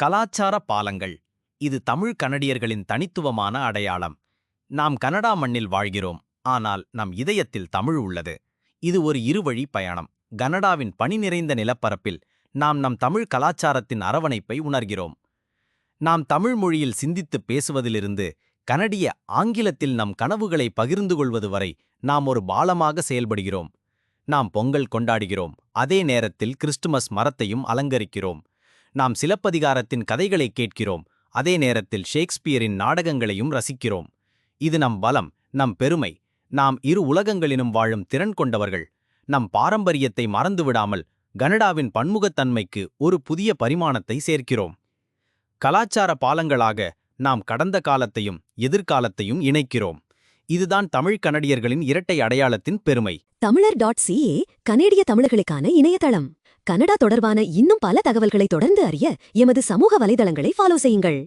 கலாச்சார பாலங்கள். இது தமிழ் கனடியர்களின் தனித்துவமான அடையாளம். நாம் கனடா மண்ணில் வாழ்கிறோம், ஆனால் நம் இதயத்தில் தமிழ் உள்ளது. இது ஒரு இருவழி பயணம். கனடாவின் பனி நிறைந்த நிலப்பரப்பில் நாம் நம் தமிழ் கலாச்சாரத்தின் அரவணைப்பை உணர்கிறோம். நாம் தமிழ் மொழியில் சிந்தித்துப் பேசுவதிலிருந்து கனடிய ஆங்கிலத்தில் நம் கனவுகளை பகிர்ந்து கொள்வது வரை நாம் ஒரு பாலமாக செயல்படுகிறோம். நாம் பொங்கல் கொண்டாடுகிறோம், அதே நேரத்தில் கிறிஸ்துமஸ் மரத்தையும் அலங்கரிக்கிறோம். நாம் சிலப்பதிகாரத்தின் கதைகளை கேட்கிறோம், அதே நேரத்தில் ஷேக்ஸ்பியரின் நாடகங்களையும் ரசிக்கிறோம். இது நம் பலம், நம் பெருமை. நாம் இரு உலகங்களிலும் வாழும் திறன் கொண்டவர்கள். நம் பாரம்பரியத்தை மறந்துவிடாமல் கனடாவின் பன்முகத்தன்மைக்கு ஒரு புதிய பரிமாணத்தை சேர்க்கிறோம். கலாச்சார பாலங்களாக நாம் கடந்த காலத்தையும் எதிர்காலத்தையும் இணைக்கிறோம். இதுதான் தமிழ் கனடியர்களின் இரட்டை அடையாளத்தின் பெருமை. தமிழர்.ca கனேடிய தமிழர்களுக்கான இணையதளம். கனடா தொடர்பான இன்னும் பல தகவல்களை தொடர்ந்து அறிய எமது சமூக வலைதளங்களை ஃபாலோ செய்யுங்கள்.